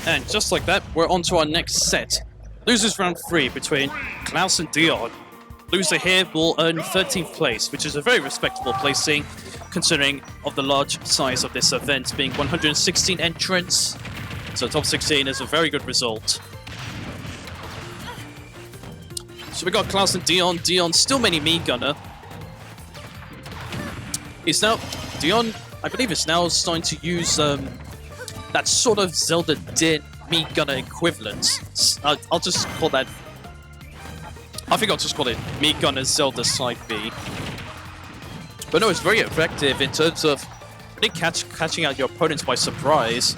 And just like that, we're on to our next set. Losers round 3 between Claus and Deon. Loser here will earn 13th place, which is a very respectable placing, considering of the large size of this event being 116 entrants. So top 16 is a very good result. So we got Claus and Deon. Deon still mainly meat gunner. He's now Deon, I believe, is now starting to use that sort of Zelda did meat gunner equivalent. I'll just call that. I think I'll just call it meat gunner Zelda side B. But no, it's very effective in terms of really catching out your opponents by surprise.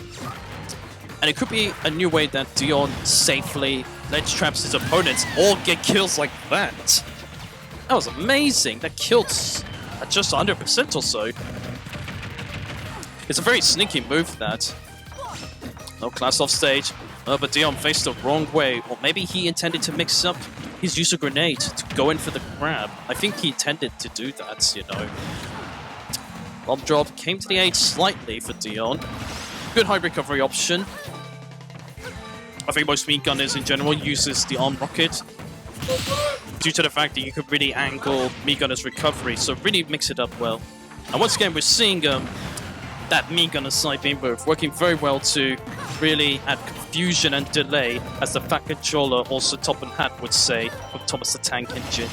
And it could be a new way that Deon safely ledge traps his opponents or get kills like that. That was amazing. That killed at just 100% or so. It's a very sneaky move, that. No Claus off stage. But Deon faced the wrong way. Or maybe he intended to mix up his use of grenade to go in for the grab. I think he intended to do that, you know. Bomb drop came to the aid slightly for Deon. Good high recovery option. I think most meat gunners in general uses the arm rocket due to the fact that you could really angle meat gunner's recovery, so really mix it up well. And once again, we're seeing that meat gunner side beam move working very well to really add confusion and delay, as the Fat Controller, also Top and Hat, would say from Thomas the Tank Engine.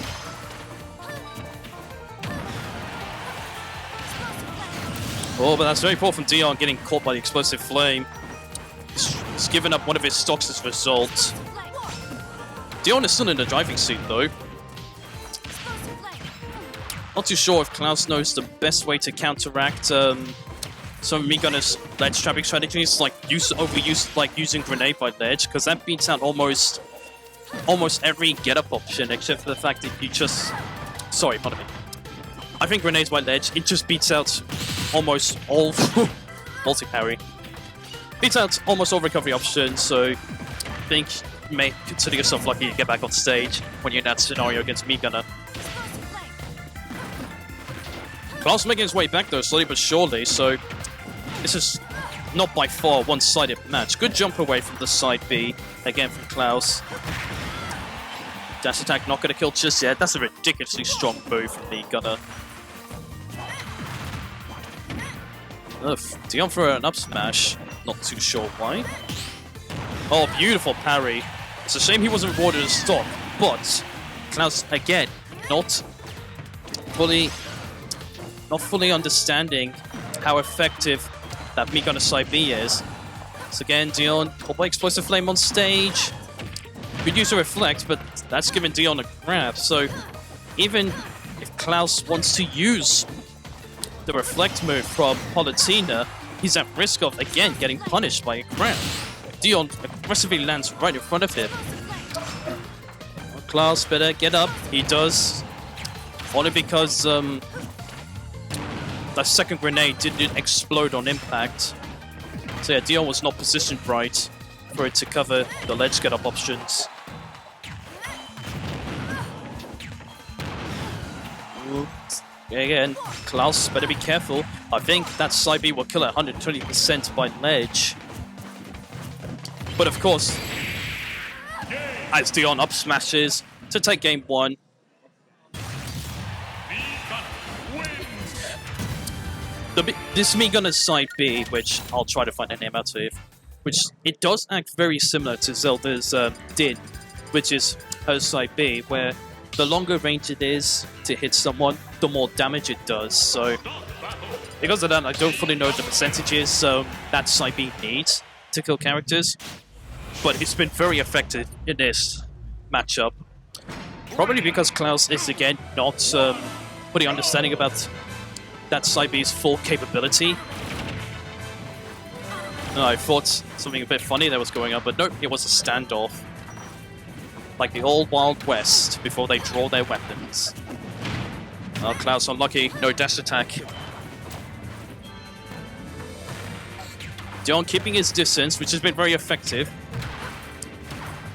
Oh, but that's very poor from Deon, getting caught by the explosive flame. He's given up one of his stocks as a result. Deon is still in the driving seat, though. Not too sure if Claus knows the best way to counteract some of meat gunner's ledge trapping strategies, like using grenade by ledge, because that beats out almost every get-up option, except for the fact that you just... Sorry, pardon me. I think grenades by ledge, it just beats out almost all... multi-parry. Beats out almost all recovery options, so I think you may consider yourself lucky to get back on stage when you're in that scenario against meat gunner. Claus making his way back though, slowly but surely, so this is not by far a one-sided match. Good jump away from the side B, again from Claus. Dash attack not going to kill just yet. That's a ridiculously strong move from meat gunner. Deon for an up smash. Not too sure why. Oh, beautiful parry. It's a shame he wasn't rewarded a stock, but Claus, again, not fully understanding how effective that meat gunner side B is. So again, Deon caught by explosive flame on stage. Could use a reflect, but that's given Deon a grab. So even if Claus wants to use the reflect move from Politina, he's at risk of, again, getting punished by a grab. Deon aggressively lands right in front of him. Well, Claus better get up. He does. Only because the second grenade didn't explode on impact. So yeah, Deon was not positioned right for it to cover the ledge get up options. Oops. Again, Claus better be careful. I think that side B will kill at 120% by ledge. But of course, as Deon up smashes to take game 1. This meat gunner's side B, which I'll try to find a name out of, which it does act very similar to Zelda's Din, which is her side B, where the longer range it is to hit someone, the more damage it does. So because of that, I don't fully know the percentages that side B needs to kill characters, but it's been very effective in this matchup. Probably because Claus is again not fully understanding about that side B's full capability. I thought something a bit funny that was going on, but nope, it was a standoff. Like the old Wild West before they draw their weapons. Oh, Claus unlucky, no dash attack. Deon keeping his distance, which has been very effective.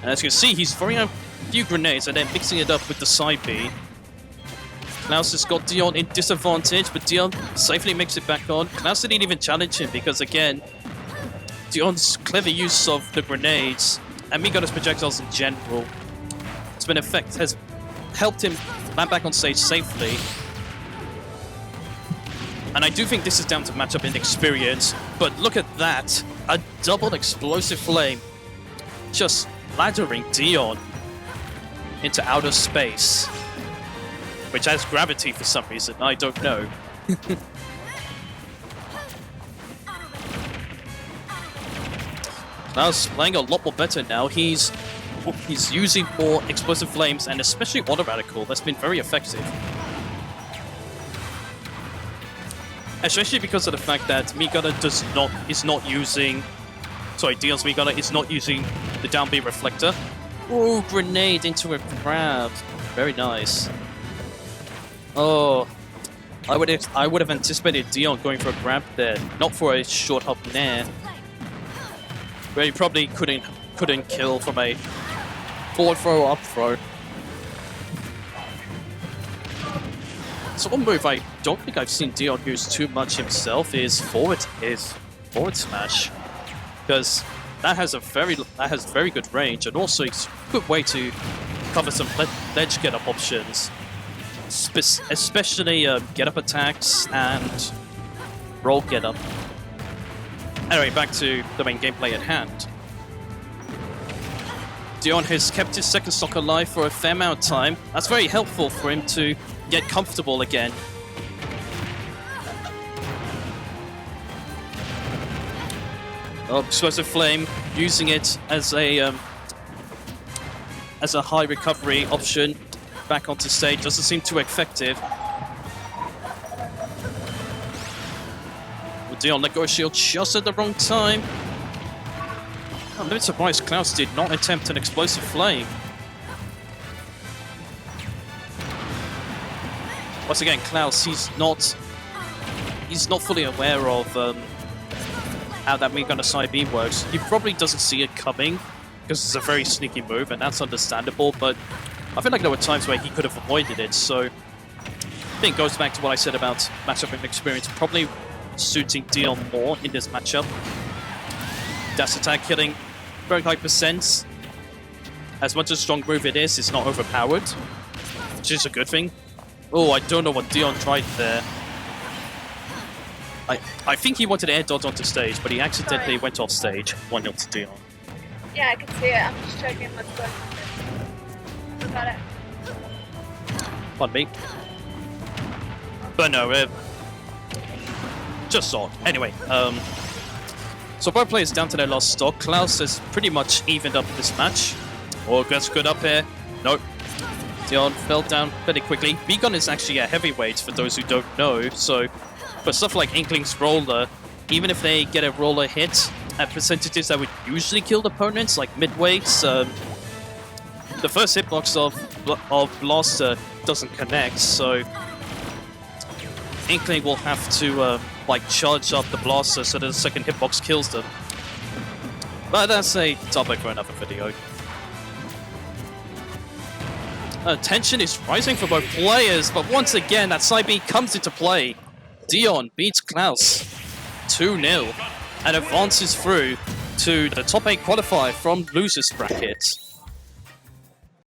And as you can see, he's throwing out a few grenades and then mixing it up with the side B. Claus has got Deon in disadvantage, but Deon safely makes it back on. Claus didn't even challenge him because, again, Deon's clever use of the grenades and Miko's projectiles in general has helped him land back on stage safely. And I do think this is down to matchup inexperience, but look at that. A double explosive flame just laddering Deon into outer space, which has gravity for some reason, I don't know. Claus playing a lot more better now. He's using more explosive flames and especially auto radical. That's been very effective. Especially because of the fact that Deon's Migata is not using the down B reflector. Ooh, grenade into a grab. Very nice. Oh, I would have anticipated Deon going for a grab there, not for a short hop nair. Where he probably couldn't kill from a forward throw, up throw. So one move I don't think I've seen Deon use too much himself is forward smash, because that has very good range and also it's a good way to cover some ledge get up options, especially get up attacks and roll get up. Anyway, back to the main gameplay at hand. Deon has kept his second stock alive for a fair amount of time. That's very helpful for him to get comfortable again. Oh, explosive flame, using it as a high recovery option back onto stage. Doesn't seem too effective. Deon let go of shield just at the wrong time. I'm a bit surprised Claus did not attempt an explosive flame. Once again, Claus, he's not fully aware of how that Migata side B works. He probably doesn't see it coming because it's a very sneaky move, and that's understandable. But I feel like there were times where he could have avoided it. So I think it goes back to what I said about matchup experience, probably suiting Deon more in this matchup. Dash attack hitting very high percents. As much as a strong move it is, it's not overpowered, which is a good thing. Oh, I don't know what Deon tried there. I think he wanted to air dodge onto stage, but he accidentally went off stage. 1-0 to Deon. Yeah, I can see it. I'm just checking what's going on. Got it. Pardon me. But no, just saw. Anyway, so both players down to their last stock. Claus has pretty much evened up this match. Oh, gets good up here. Nope. Deon fell down pretty quickly. Beacon is actually a heavyweight for those who don't know, so for stuff like Inkling's roller, even if they get a roller hit at percentages that would usually kill the opponents, like midweights, the first hitbox of Blaster doesn't connect, so Inkling will have to like charge up the Blaster so that the second hitbox kills them. But that's a topic for another video. Tension is rising for both players, but once again that side B comes into play. Deon beats Claus 2-0 and advances through to the top 8 qualifier from losers bracket.